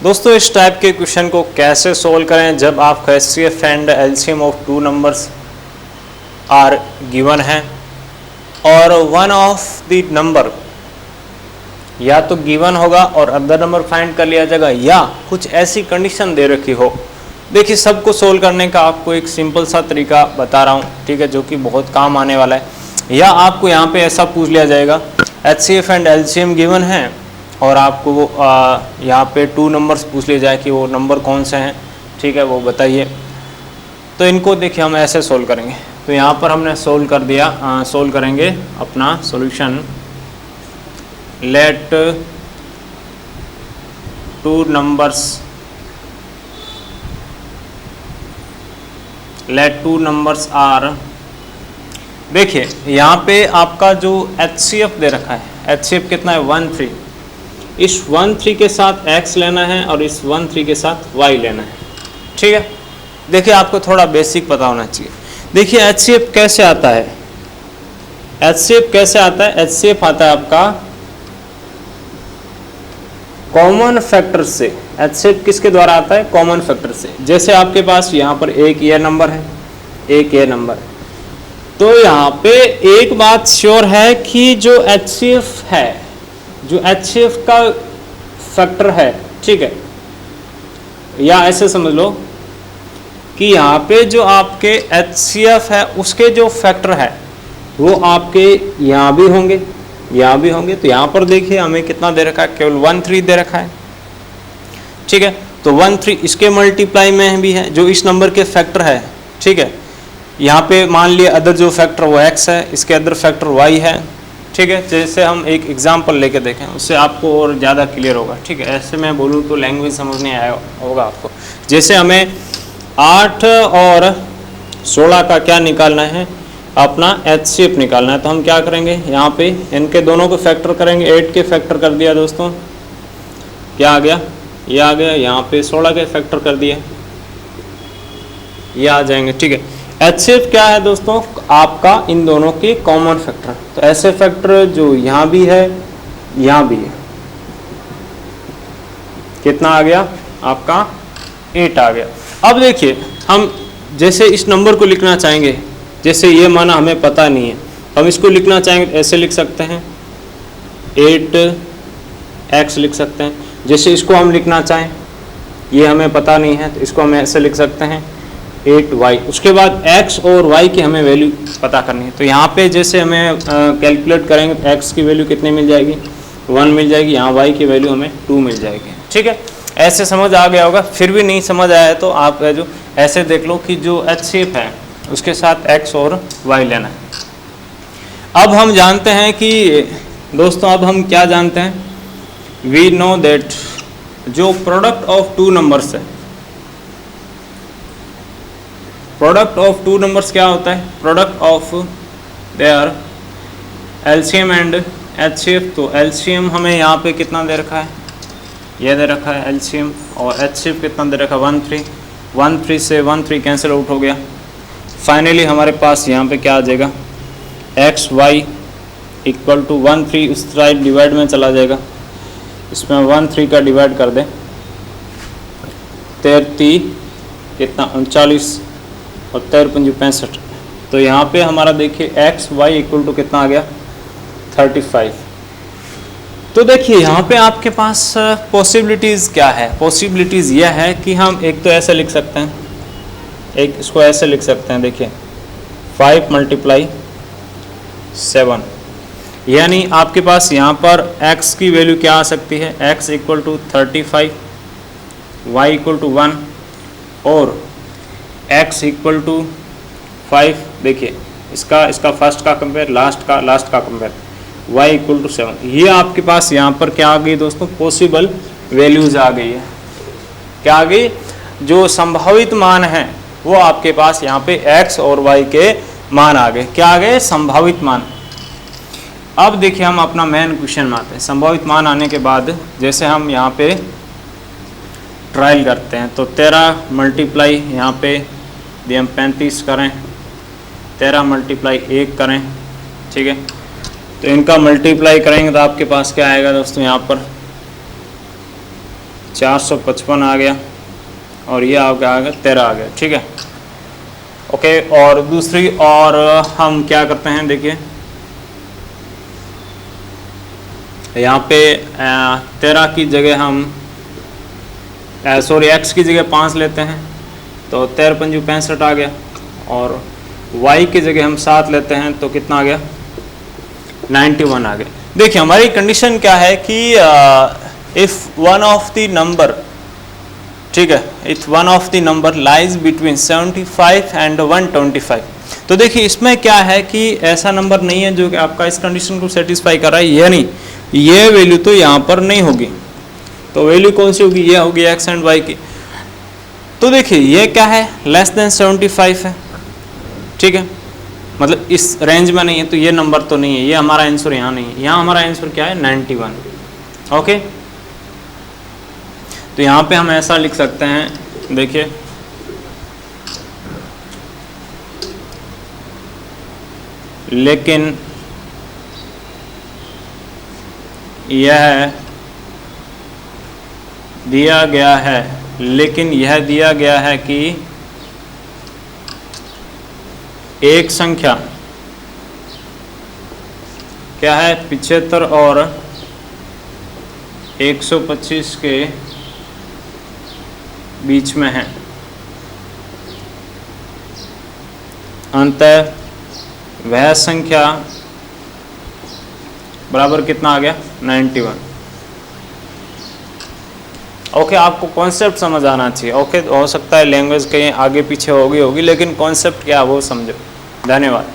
दोस्तों इस टाइप के क्वेश्चन को कैसे सोल्व करें जब आपका HCF and LCM of two numbers are given है और वन ऑफ द नंबर या तो गिवन होगा और अदर नंबर फाइंड कर लिया जाएगा या कुछ ऐसी कंडीशन दे रखी हो। देखिए सबको सोल्व करने का आपको एक सिंपल सा तरीका बता रहा हूँ, ठीक है, जो कि बहुत काम आने वाला है। या आपको यहाँ पे ऐसा पूछ लिया जाएगा HCF एंड LCM गिवन है और आपको वो यहाँ पे टू नंबर्स पूछ लिए जाए कि वो नंबर कौन से हैं, ठीक है, वो बताइए। तो इनको देखिए हम ऐसे सोल्व करेंगे। तो यहाँ पर हमने सोल्व कर दिया, सोल्व करेंगे अपना solution. Let two numbers are, देखिए यहाँ पे आपका जो HCF दे रखा है, HCF कितना है 1 3। इस 1 3 के साथ x लेना है और इस 1 3 के साथ y लेना है, ठीक है। देखिए आपको थोड़ा बेसिक पता होना चाहिए। देखिए HCF कैसे आता है, HCF कैसे आता है, HCF आता है आपका कॉमन फैक्टर से। HCF किसके द्वारा आता है, कॉमन फैक्टर से। जैसे आपके पास यहाँ पर एक ये नंबर है, एक ये नंबर है, तो यहाँ पे एक बात श्योर है कि जो HCF है, जो HCF का फैक्टर है, ठीक है, या ऐसे समझ लो कि यहाँ पे जो आपके HCF है उसके जो फैक्टर है वो आपके यहाँ भी होंगे, यहाँ भी होंगे। तो यहाँ पर देखिए हमें कितना दे रखा है, केवल 1 3 दे रखा है, ठीक है। तो 1 3 इसके मल्टीप्लाई में भी है जो इस नंबर के फैक्टर है, ठीक है। यहाँ पे मान लिया अदर जो फैक्टर वो x है, इसके अदर फैक्टर y है, ठीक है। जैसे हम एक एग्जांपल लेके देखें उससे आपको और ज़्यादा क्लियर होगा, ठीक है। ऐसे मैं बोलूँ तो लैंग्वेज समझ नहीं आया होगा आपको। जैसे हमें 8 और 16 का क्या निकालना है, अपना HCF निकालना है। तो हम क्या करेंगे, यहाँ पे इनके दोनों को फैक्टर करेंगे। 8 के फैक्टर कर दिया दोस्तों, क्या आ गया, ये आ गया। यहाँ पे 16 के फैक्टर कर दिए, ये आ जाएंगे, ठीक है। HCF क्या है दोस्तों, आपका इन दोनों के कॉमन फैक्टर। तो ऐसे फैक्टर जो यहाँ भी है यहाँ भी है, कितना आ गया आपका 8 आ गया। अब देखिए हम जैसे इस नंबर को लिखना चाहेंगे, जैसे ये माना हमें पता नहीं है, हम इसको लिखना चाहेंगे ऐसे लिख सकते हैं 8x लिख सकते हैं। जैसे इसको हम लिखना चाहें, ये हमें पता नहीं है, तो इसको हम ऐसे लिख सकते हैं 8y। उसके बाद x और y की हमें वैल्यू पता करनी है। तो यहाँ पे जैसे हमें कैलकुलेट करेंगे तो x की वैल्यू कितनी मिल जाएगी, 1 मिल जाएगी। यहाँ y की वैल्यू हमें 2 मिल जाएगी, ठीक है। ऐसे समझ आ गया होगा। फिर भी नहीं समझ आया है तो आप जो ऐसे देख लो कि जो HCF है उसके साथ x और y लेना है। अब हम जानते हैं कि दोस्तों, अब हम क्या जानते हैं, वी नो दैट जो प्रोडक्ट ऑफ टू नंबर्स है, प्रोडक्ट ऑफ टू नंबर्स क्या होता है, product of their LCM and HCF। तो LCM हमें यहाँ पे कितना दे रखा है, ये दे रखा है LCM, और HCF कितना दे रखा है 1 3। 1 3 से 1 3 कैंसिल आउट हो गया। फाइनली हमारे पास यहाँ पे क्या आ जाएगा, एक्स वाई इक्वल टू 1 3 उस साइड डिवाइड में चला जाएगा। इसमें 1 3 का डिवाइड कर दें, 13 कितना 39 और 13 65। तो यहाँ पे हमारा देखिए एक्स वाई इक्वल टू कितना आ गया 35। तो देखिए यहाँ पे आपके पास पॉसिबिलिटीज़ क्या है, पॉसिबिलिटीज़ यह है कि हम एक तो ऐसे लिख सकते हैं, एक इसको ऐसे लिख सकते हैं, देखिए 5 × 7, यानी आपके पास यहाँ पर x की वैल्यू क्या आ सकती है, x equal to 35, y equal to 1 और x इक्वल टू 5। देखिए इसका फर्स्ट का कंपेयर, लास्ट का कंपेयर, y इक्वल टू 7। ये आपके पास यहाँ पर क्या आ गई दोस्तों, पॉसिबल वैल्यूज आ गई है। क्या आ गई, जो संभावित मान है वो आपके पास यहाँ पे x और y के मान आ गए। क्या आ गए, संभावित मान। अब देखिए हम अपना मेन क्वेश्चन में आते हैं। संभावित मान आने के बाद जैसे हम यहाँ पे ट्रायल करते हैं, तो 13 मल्टीप्लाई यहाँ पे यदि हम 35 करें, 13 मल्टीप्लाई 1 करें, ठीक है। तो इनका मल्टीप्लाई करेंगे तो आपके पास क्या आएगा दोस्तों, यहाँ पर 455 आ गया और ये आपका आ गया 13 आ गया। ठीक है, ओके। और दूसरी और हम क्या करते हैं, देखिए यहाँ पे 13 की जगह हम सॉरी x की जगह 5 लेते हैं तो 13 पंजू 65 आ गया, और y की जगह हम 7 लेते हैं तो कितना आ गया 91 आ गया। देखिए हमारी कंडीशन क्या है कि if one of the number, ठीक है, if one of the number lies between 75 and 125, तो देखिए इसमें क्या है कि ऐसा नंबर नहीं है जो कि आपका इस कंडीशन को सेटिस्फाई कर रहा है, ये नहीं, ये वैल्यू तो यहाँ पर नहीं होगी। तो वैल्यू कौन सी होगी, ये होगी x एंड y की। तो देखिए ये क्या है, लेस देन 75 है, ठीक है, मतलब इस रेंज में नहीं है, तो ये नंबर तो नहीं है, ये हमारा आंसर यहाँ नहीं है। यहाँ हमारा आंसर क्या है 91। ओके, तो यहाँ पे हम ऐसा लिख सकते हैं, देखिए लेकिन यह दिया गया है, लेकिन यह दिया गया है कि एक संख्या क्या है 75 और 125 के बीच में है, अंततः वह संख्या बराबर कितना आ गया 91। ओके, आपको कॉन्सेप्ट समझ आना चाहिए। ओके, हो सकता है लैंग्वेज कहीं आगे पीछे होगी, लेकिन कॉन्सेप्ट क्या है वो समझो। धन्यवाद।